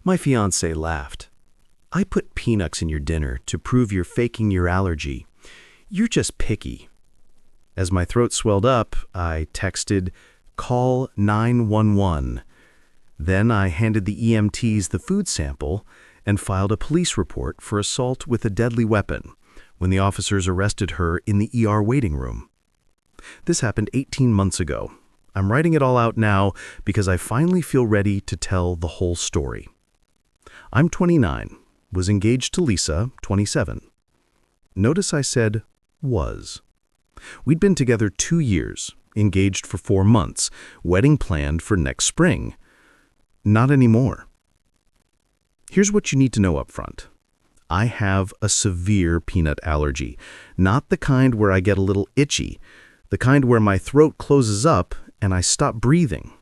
My fiancée laughed. I put peanuts in your dinner to prove you're faking your allergy. You're just picky. As my throat swelled up, I texted, "Call 911." Then I handed the EMTs the food sample and filed a police report for assault with a deadly weapon when the officers arrested her in the ER waiting room. This happened 18 months ago. I'm writing it all out now because I finally feel ready to tell the whole story. I'm 29, was engaged to Lisa, 27. Notice I said was. We'd been together 2 years, engaged for 4 months, wedding planned for next spring. Not anymore. Here's what you need to know up front. I have a severe peanut allergy, not the kind where I get a little itchy, the kind where my throat closes up and I stop breathing.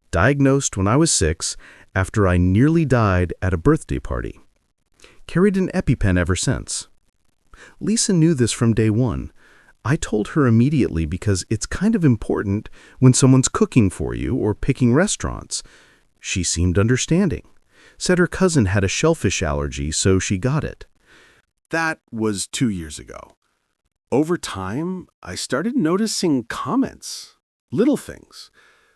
Diagnosed when I was 6 after I nearly died at a birthday party. Carried an EpiPen ever since. Lisa knew this from day one. I told her immediately because it's kind of important when someone's cooking for you or picking restaurants. She seemed understanding. Said her cousin had a shellfish allergy, so she got it. That was 2 years ago. Over time, I started noticing comments, little things.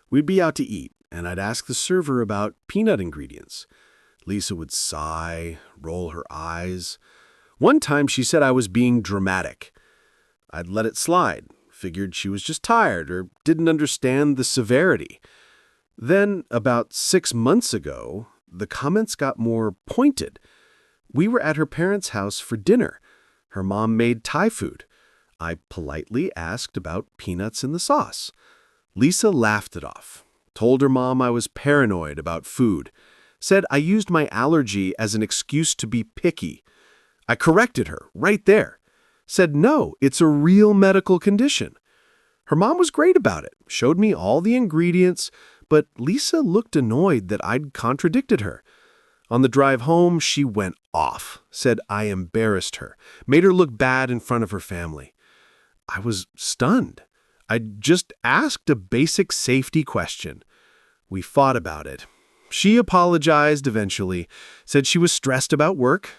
We'd be out to eat, and I'd ask the server about peanut ingredients. Lisa would sigh, roll her eyes. One time she said I was being dramatic. I'd let it slide, figured she was just tired or didn't understand the severity. Then, about 6 months ago, the comments got more pointed. We were at her parents' house for dinner. Her mom made Thai food. I politely asked about peanuts in the sauce. Lisa laughed it off, told her mom I was paranoid about food, said I used my allergy as an excuse to be picky. I corrected her right there, said no, it's a real medical condition. Her mom was great about it, showed me all the ingredients, but Lisa looked annoyed that I'd contradicted her. On the drive home, she went off, said I embarrassed her, made her look bad in front of her family. I was stunned. I just asked a basic safety question. We fought about it. She apologized eventually, said she was stressed about work.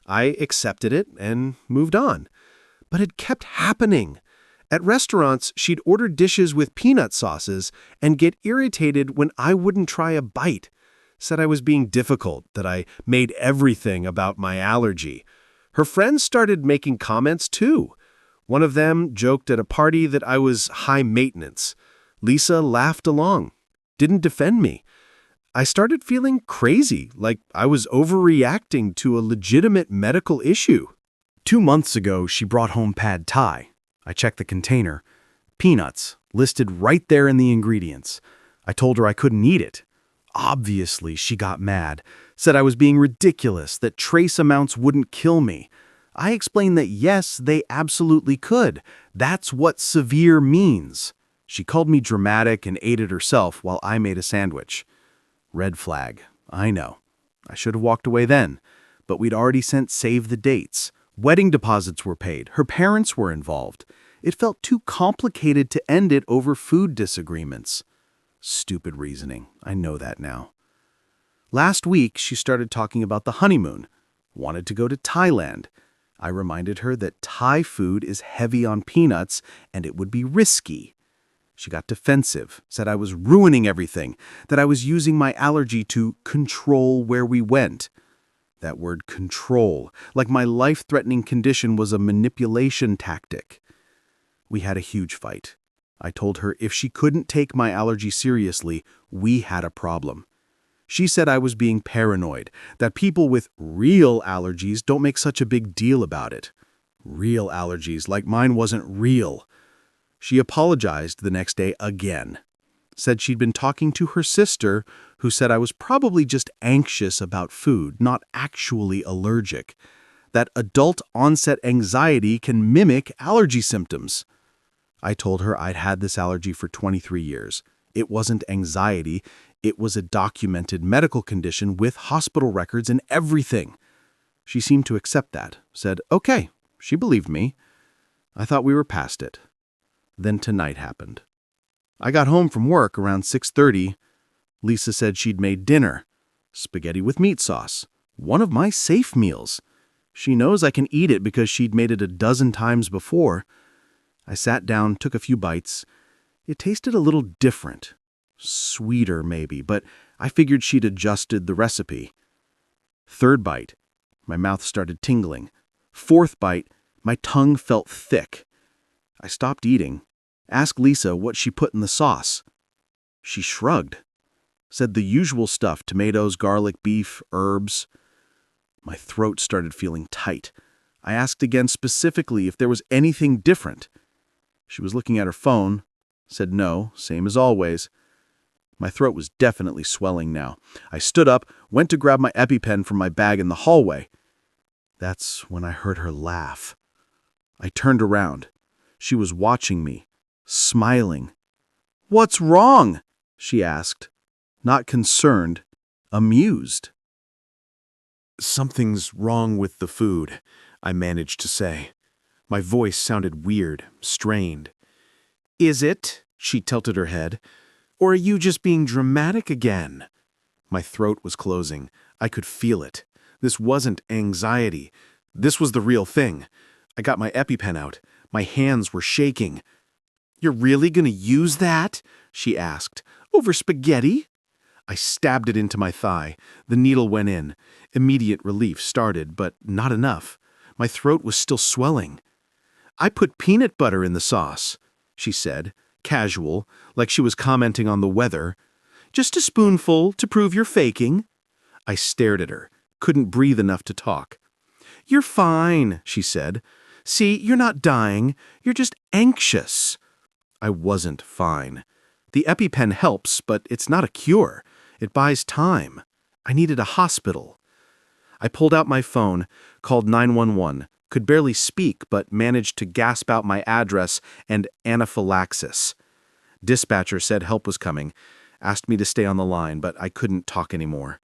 I accepted it and moved on. But it kept happening. At restaurants, she'd order dishes with peanut sauces and get irritated when I wouldn't try a bite. Said I was being difficult, that I made everything about my allergy. Her friends started making comments too. One of them joked at a party that I was high maintenance. Lisa laughed along, didn't defend me. I started feeling crazy, like I was overreacting to a legitimate medical issue. 2 months ago, she brought home pad thai. I checked the container. Peanuts, listed right there in the ingredients. I told her I couldn't eat it. Obviously, she got mad, said I was being ridiculous, that trace amounts wouldn't kill me. I explained that yes, they absolutely could. That's what severe means. She called me dramatic and ate it herself while I made a sandwich. Red flag. I know. I should have walked away then, but we'd already sent save the dates. Wedding deposits were paid. Her parents were involved. It felt too complicated to end it over food disagreements. Stupid reasoning. I know that now. Last week, she started talking about the honeymoon. Wanted to go to Thailand. I reminded her that Thai food is heavy on peanuts and it would be risky. She got defensive, said I was ruining everything, that I was using my allergy to control where we went. That word control, like my life-threatening condition was a manipulation tactic. We had a huge fight. I told her if she couldn't take my allergy seriously, we had a problem. She said I was being paranoid, that people with real allergies don't make such a big deal about it. Real allergies, like mine wasn't real. She apologized the next day again. Said she'd been talking to her sister, who said I was probably just anxious about food, not actually allergic. That adult-onset anxiety can mimic allergy symptoms. I told her I'd had this allergy for 23 years. It wasn't anxiety. It was a documented medical condition with hospital records and everything. She seemed to accept that, said, okay, she believed me. I thought we were past it. Then tonight happened. I got home from work around 6:30. Lisa said she'd made dinner. Spaghetti with meat sauce. One of my safe meals. She knows I can eat it because she'd made it a dozen times before. I sat down, took a few bites. It tasted a little different. Sweeter, maybe, but I figured she'd adjusted the recipe. Third bite, my mouth started tingling. Fourth bite, my tongue felt thick. I stopped eating, asked Lisa what she put in the sauce. She shrugged, said the usual stuff, tomatoes, garlic, beef, herbs. My throat started feeling tight. I asked again specifically if there was anything different. She was looking at her phone, said no, same as always. My throat was definitely swelling now. I stood up, went to grab my EpiPen from my bag in the hallway. That's when I heard her laugh. I turned around. She was watching me, smiling. "What's wrong?" she asked. Not concerned, amused. "Something's wrong with the food," I managed to say. My voice sounded weird, strained. "Is it?" She tilted her head. "Or are you just being dramatic again?" My throat was closing. I could feel it. This wasn't anxiety. This was the real thing. I got my EpiPen out. My hands were shaking. "You're really gonna use that?" she asked. "Over spaghetti?" I stabbed it into my thigh. The needle went in. Immediate relief started, but not enough. My throat was still swelling. "I put peanut butter in the sauce," she said, casual, like she was commenting on the weather. "Just a spoonful to prove you're faking." I stared at her, couldn't breathe enough to talk. "You're fine," she said. "See, you're not dying. You're just anxious." I wasn't fine. The EpiPen helps, but it's not a cure. It buys time. I needed a hospital. I pulled out my phone, called 911, could barely speak but managed to gasp out my address and anaphylaxis. Dispatcher said help was coming, asked me to stay on the line, but I couldn't talk anymore.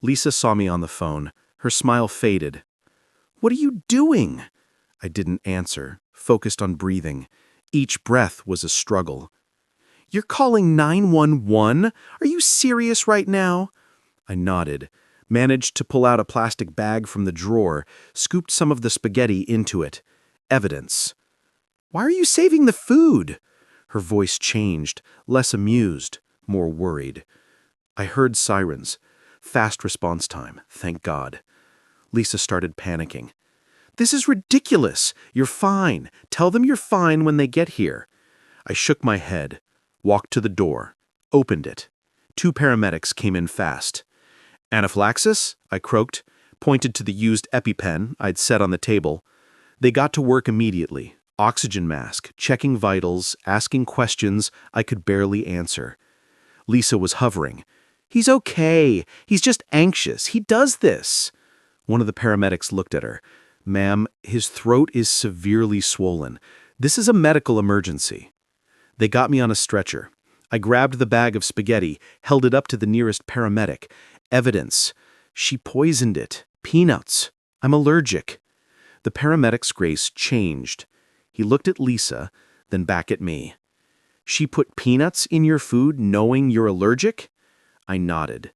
Lisa saw me on the phone. Her smile faded. "What are you doing?" I didn't answer, focused on breathing. Each breath was a struggle. "You're calling 911? Are you serious right now?" I nodded, managed to pull out a plastic bag from the drawer, scooped some of the spaghetti into it. Evidence. "Why are you saving the food?" Her voice changed, less amused, more worried. I heard sirens. Fast response time, thank God. Lisa started panicking. "This is ridiculous. You're fine. Tell them you're fine when they get here." I shook my head, walked to the door, opened it. 2 paramedics came in fast. "Anaphylaxis?" I croaked, pointed to the used EpiPen I'd set on the table. They got to work immediately. Oxygen mask, checking vitals, asking questions I could barely answer. Lisa was hovering. "He's okay. He's just anxious. He does this." One of the paramedics looked at her. "Ma'am, his throat is severely swollen. This is a medical emergency." They got me on a stretcher. I grabbed the bag of spaghetti, held it up to the nearest paramedic. Evidence. She poisoned it. Peanuts. I'm allergic. The paramedic's grace changed. He looked at Lisa, then back at me. "She put peanuts in your food knowing you're allergic?" I nodded.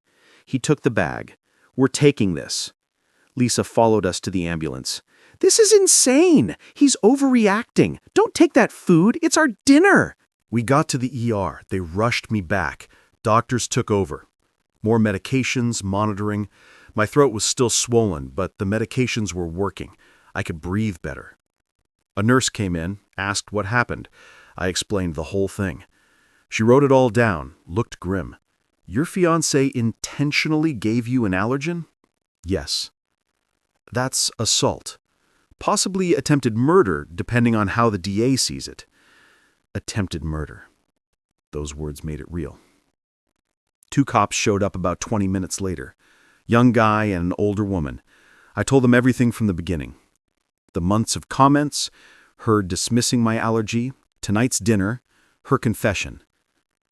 He took the bag. "We're taking this." Lisa followed us to the ambulance. "This is insane. He's overreacting. Don't take that food. It's our dinner." We got to the ER. They rushed me back. Doctors took over. More medications, monitoring. My throat was still swollen, but the medications were working. I could breathe better. A nurse came in, asked what happened. I explained the whole thing. She wrote it all down, looked grim. "Your fiancé intentionally gave you an allergen?" "Yes." "That's assault. Possibly attempted murder, depending on how the DA sees it." Attempted murder. Those words made it real. 2 cops showed up about 20 minutes later. Young guy and an older woman. I told them everything from the beginning. The months of comments, her dismissing my allergy, tonight's dinner, her confession.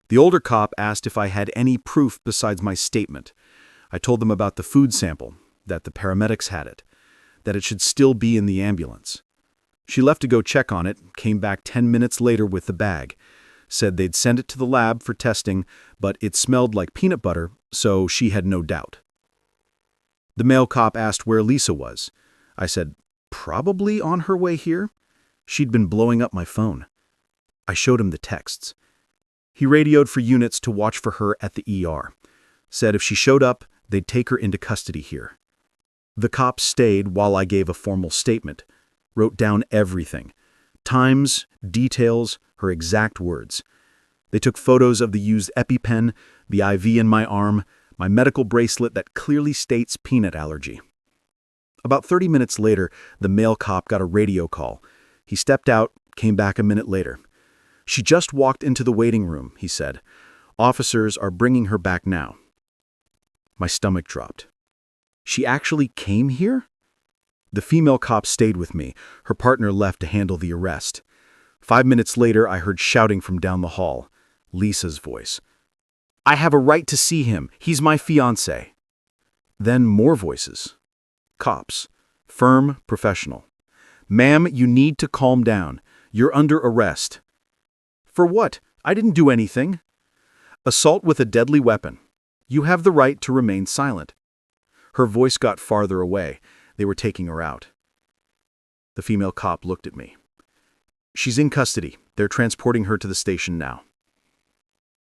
The older cop asked if I had any proof besides my statement. I told them about the food sample, that the paramedics had it, that it should still be in the ambulance. She left to go check on it, came back 10 minutes later with the bag, said they'd send it to the lab for testing, but it smelled like peanut butter, so she had no doubt. The male cop asked where Lisa was. I said, probably on her way here. She'd been blowing up my phone. I showed him the texts. He radioed for units to watch for her at the ER. Said if she showed up, they'd take her into custody here. The cops stayed while I gave a formal statement. Wrote down everything. Times, details, her exact words. They took photos of the used EpiPen, the IV in my arm, my medical bracelet that clearly states peanut allergy. About 30 minutes later, the male cop got a radio call. He stepped out, came back a minute later. She just walked into the waiting room, he said. Officers are bringing her back now. My stomach dropped. She actually came here? The female cop stayed with me. Her partner left to handle the arrest. 5 minutes later, I heard shouting from down the hall. Lisa's voice. I have a right to see him. He's my fiancé. Then more voices. Cops. Firm, professional. Ma'am, you need to calm down. You're under arrest. For what? I didn't do anything. Assault with a deadly weapon. You have the right to remain silent. Her voice got farther away. They were taking her out. The female cop looked at me. She's in custody. They're transporting her to the station now.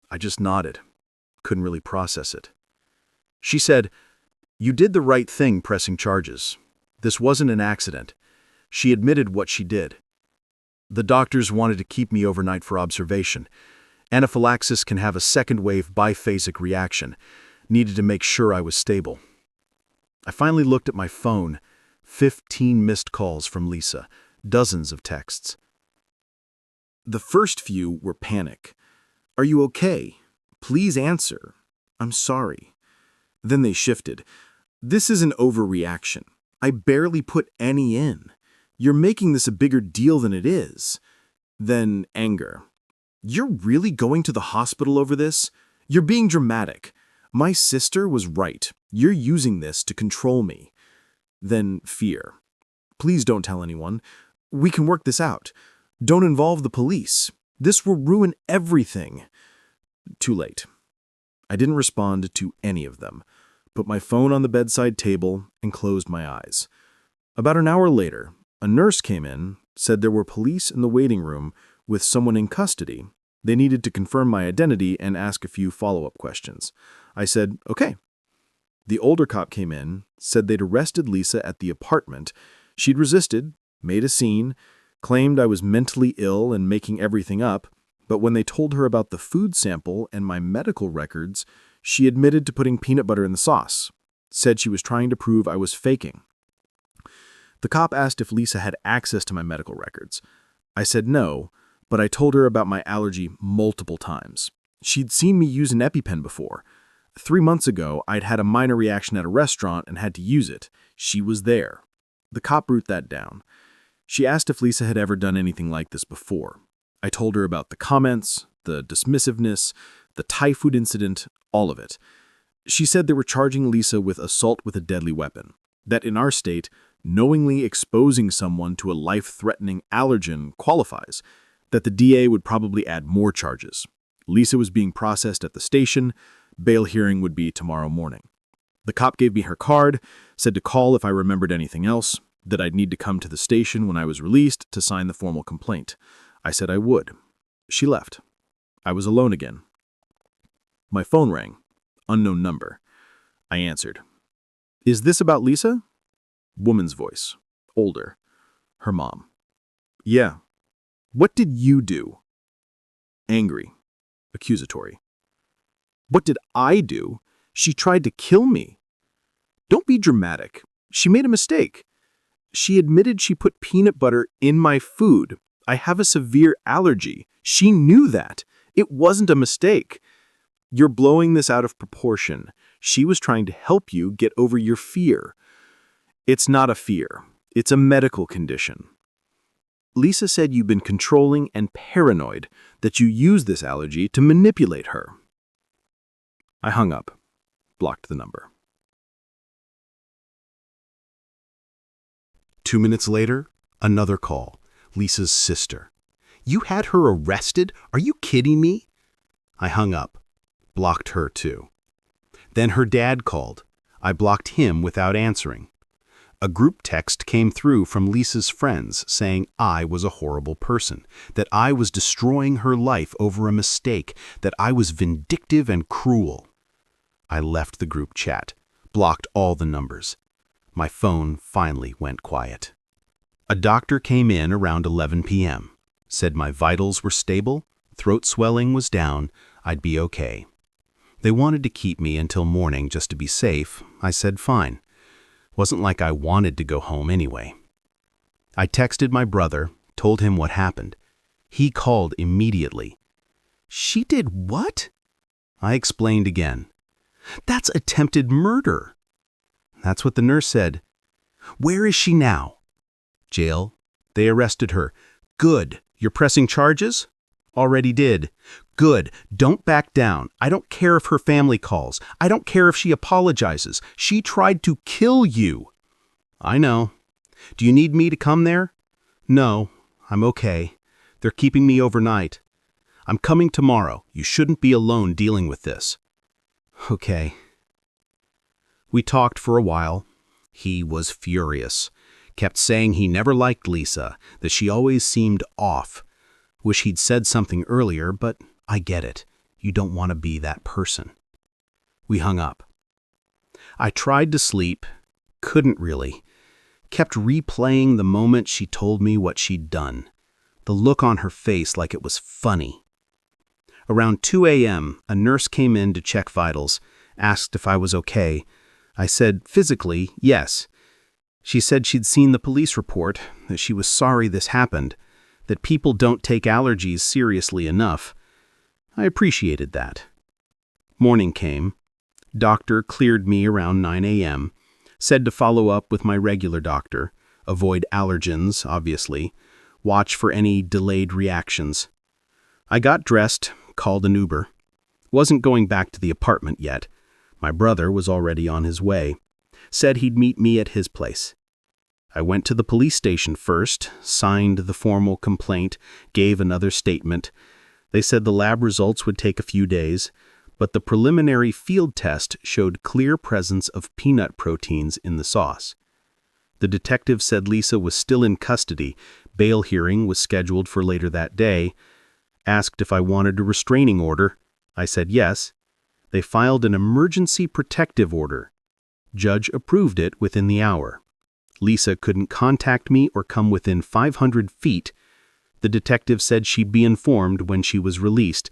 I just nodded. Couldn't really process it. She said, You did the right thing pressing charges. This wasn't an accident. She admitted what she did. The doctors wanted to keep me overnight for observation. Anaphylaxis can have a second-wave biphasic reaction. Needed to make sure I was stable. I finally looked at my phone. 15 missed calls from Lisa. Dozens of texts. The first few were panic. Are you okay? Please answer. I'm sorry. Then they shifted. This is an overreaction. I barely put any in. You're making this a bigger deal than it is. Then anger. You're really going to the hospital over this? You're being dramatic. My sister was right. You're using this to control me. Then fear. Please don't tell anyone. We can work this out. Don't involve the police. This will ruin everything. Too late. I didn't respond to any of them. Put my phone on the bedside table and closed my eyes. About an hour later, a nurse came in, said there were police in the waiting room with someone in custody. They needed to confirm my identity and ask a few follow-up questions. I said, okay. The older cop came in, said they'd arrested Lisa at the apartment. She'd resisted, made a scene, claimed I was mentally ill and making everything up, but when they told her about the food sample and my medical records, she admitted to putting peanut butter in the sauce, said she was trying to prove I was faking. The cop asked if Lisa had access to my medical records. I said no, but I told her about my allergy multiple times. She'd seen me use an EpiPen before. 3 months ago, I'd had a minor reaction at a restaurant and had to use it. She was there. The cop wrote that down. She asked if Lisa had ever done anything like this before. I told her about the comments, the dismissiveness, the Thai food incident, all of it. She said they were charging Lisa with assault with a deadly weapon, that in our state, knowingly exposing someone to a life-threatening allergen qualifies, that the DA would probably add more charges. Lisa was being processed at the station. Bail hearing would be tomorrow morning. The cop gave me her card, said to call if I remembered anything else, that I'd need to come to the station when I was released to sign the formal complaint. I said I would. She left. I was alone again. My phone rang. Unknown number. I answered. Is this about Lisa? Woman's voice. Older. Her mom. Yeah. What did you do? Angry. Accusatory. What did I do? She tried to kill me. Don't be dramatic. She made a mistake. She admitted she put peanut butter in my food. I have a severe allergy. She knew that. It wasn't a mistake. You're blowing this out of proportion. She was trying to help you get over your fear. It's not a fear. It's a medical condition. Lisa said you've been controlling and paranoid, that you use this allergy to manipulate her. I hung up, blocked the number. 2 minutes later, another call. Lisa's sister. You had her arrested? Are you kidding me? I hung up, blocked her too. Then her dad called. I blocked him without answering. A group text came through from Lisa's friends saying I was a horrible person, that I was destroying her life over a mistake, that I was vindictive and cruel. I left the group chat, blocked all the numbers. My phone finally went quiet. A doctor came in around 11 p.m., said my vitals were stable, throat swelling was down, I'd be okay. They wanted to keep me until morning just to be safe. I said fine. Wasn't like I wanted to go home anyway. I texted my brother, told him what happened. He called immediately. She did what? I explained again. That's attempted murder. That's what the nurse said. Where is she now? Jail. They arrested her. Good. You're pressing charges? Already did. Good. Don't back down. I don't care if her family calls. I don't care if she apologizes. She tried to kill you. I know. Do you need me to come there? No, I'm okay. They're keeping me overnight. I'm coming tomorrow. You shouldn't be alone dealing with this. Okay. We talked for a while. He was furious. Kept saying he never liked Lisa, that she always seemed off. Wish he'd said something earlier, but I get it. You don't want to be that person. We hung up. I tried to sleep, couldn't really. Kept replaying the moment she told me what she'd done. The look on her face like it was funny. Around 2 a.m., a nurse came in to check vitals, asked if I was okay. I said physically, yes. She said she'd seen the police report, that she was sorry this happened, that people don't take allergies seriously enough. I appreciated that. Morning came. Doctor cleared me around 9 a.m., said to follow up with my regular doctor, avoid allergens, obviously, watch for any delayed reactions. I got dressed, called an Uber. Wasn't going back to the apartment yet. My brother was already on his way. Said he'd meet me at his place. I went to the police station first, signed the formal complaint, gave another statement. They said the lab results would take a few days, but the preliminary field test showed clear presence of peanut proteins in the sauce. The detective said Lisa was still in custody. Bail hearing was scheduled for later that day. Asked if I wanted a restraining order. I said yes. They filed an emergency protective order. Judge approved it within the hour. Lisa couldn't contact me or come within 500 feet. The detective said she'd be informed when she was released,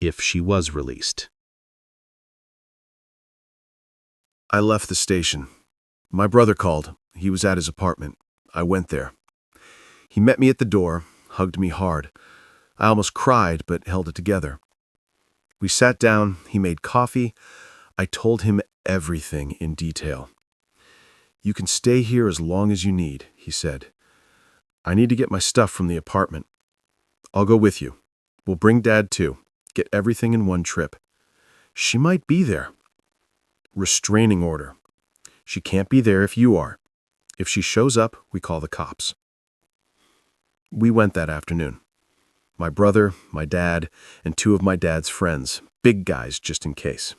if she was released. I left the station. My brother called. He was at his apartment. I went there. He met me at the door, hugged me hard. I almost cried, but held it together. We sat down, he made coffee. I told him everything in detail. You can stay here as long as you need, he said. I need to get my stuff from the apartment. I'll go with you. We'll bring Dad too. Get everything in one trip. She might be there. Restraining order. She can't be there if you are. If she shows up, we call the cops. We went that afternoon. My brother, my dad, and 2 of my dad's friends, big guys just in case.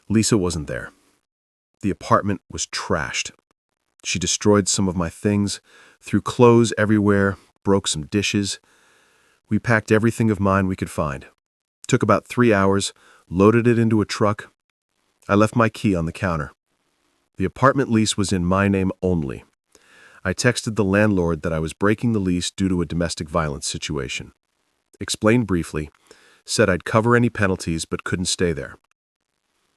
Lisa wasn't there. The apartment was trashed. She destroyed some of my things, threw clothes everywhere, broke some dishes. We packed everything of mine we could find. Took about 3 hours, loaded it into a truck. I left my key on the counter. The apartment lease was in my name only. I texted the landlord that I was breaking the lease due to a domestic violence situation. Explained briefly, said I'd cover any penalties but couldn't stay there.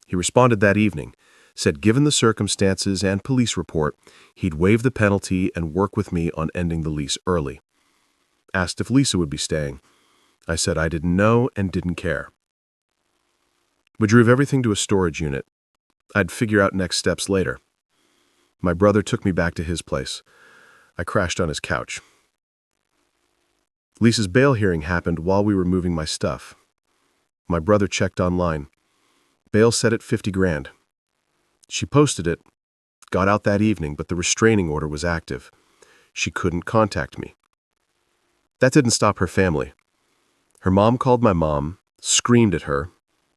He responded that evening, said given the circumstances and police report, he'd waive the penalty and work with me on ending the lease early. Asked if Lisa would be staying. I said I didn't know and didn't care. We drove everything to a storage unit. I'd figure out next steps later. My brother took me back to his place. I crashed on his couch. Lisa's bail hearing happened while we were moving my stuff. My brother checked online. Bail set at $50,000. She posted it, got out that evening, but the restraining order was active. She couldn't contact me. That didn't stop her family. Her mom called my mom, screamed at her,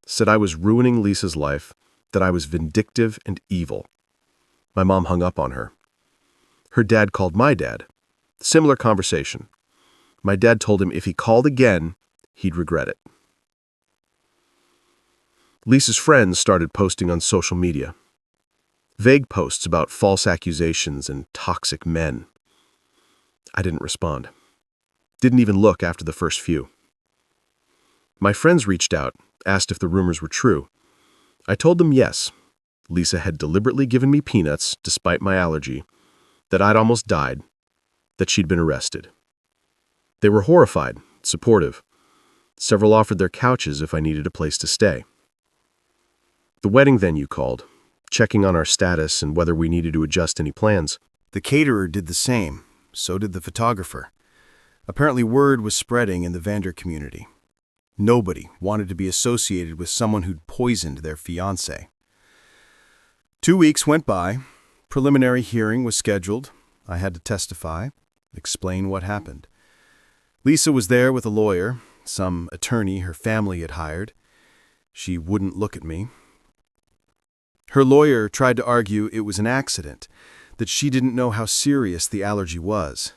said I was ruining Lisa's life, that I was vindictive and evil. My mom hung up on her. Her dad called my dad. Similar conversation. My dad told him if he called again, he'd regret it. Lisa's friends started posting on social media. Vague posts about false accusations and toxic men. I didn't respond. Didn't even look after the first few. My friends reached out, asked if the rumors were true. I told them yes. Lisa had deliberately given me peanuts despite my allergy, that I'd almost died, that she'd been arrested. They were horrified, supportive. Several offered their couches if I needed a place to stay. The wedding venue called, checking on our status and whether we needed to adjust any plans. The caterer did the same, so did the photographer. Apparently word was spreading in the Vander community. Nobody wanted to be associated with someone who'd poisoned their fiancée. 2 weeks went by. Preliminary hearing was scheduled. I had to testify, explain what happened. Lisa was there with a lawyer, some attorney her family had hired. She wouldn't look at me. Her lawyer tried to argue it was an accident, that she didn't know how serious the allergy was.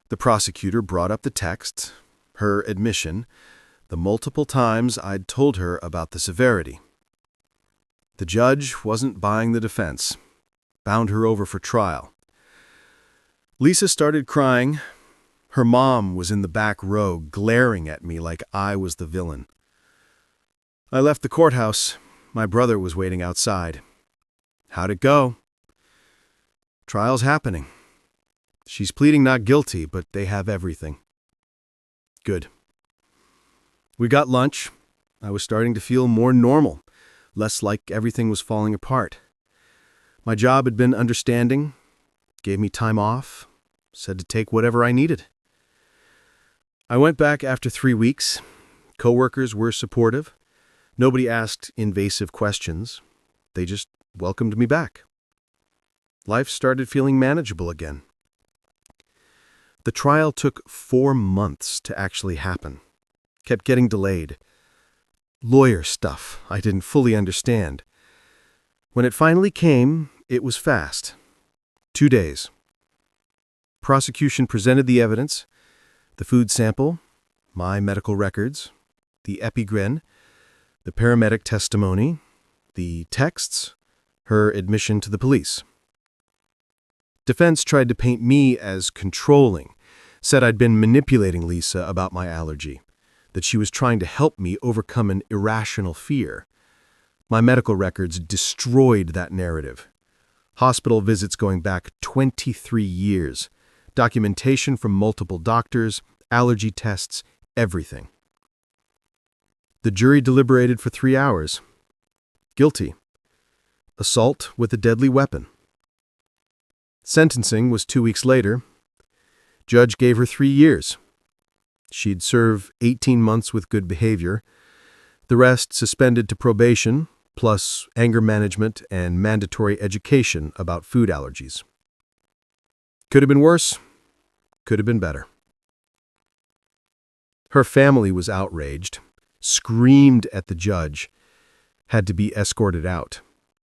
The prosecutor brought up the text, her admission, the multiple times I'd told her about the severity. The judge wasn't buying the defense, bound her over for trial. Lisa started crying. Her mom was in the back row, glaring at me like I was the villain. I left the courthouse. My brother was waiting outside. How'd it go? Trial's happening. She's pleading not guilty, but they have everything. Good. We got lunch. I was starting to feel more normal, less like everything was falling apart. My job had been understanding, gave me time off, said to take whatever I needed. I went back after 3 weeks. Coworkers were supportive. Nobody asked invasive questions. They just welcomed me back. Life started feeling manageable again. The trial took 4 months to actually happen. Kept getting delayed. Lawyer stuff I didn't fully understand. When it finally came, it was fast. 2 days. Prosecution presented the evidence, the food sample, my medical records, the epigrin, the paramedic testimony, the texts, her admission to the police. Defense tried to paint me as controlling, said I'd been manipulating Lisa about my allergy, that she was trying to help me overcome an irrational fear. My medical records destroyed that narrative. Hospital visits going back 23 years, documentation from multiple doctors, allergy tests, everything. The jury deliberated for 3 hours. Guilty. Assault with a deadly weapon. Sentencing was 2 weeks later. Judge gave her 3 years. She'd serve 18 months with good behavior. The rest suspended to probation, plus anger management and mandatory education about food allergies. Could have been worse. Could have been better. Her family was outraged, screamed at the judge, had to be escorted out.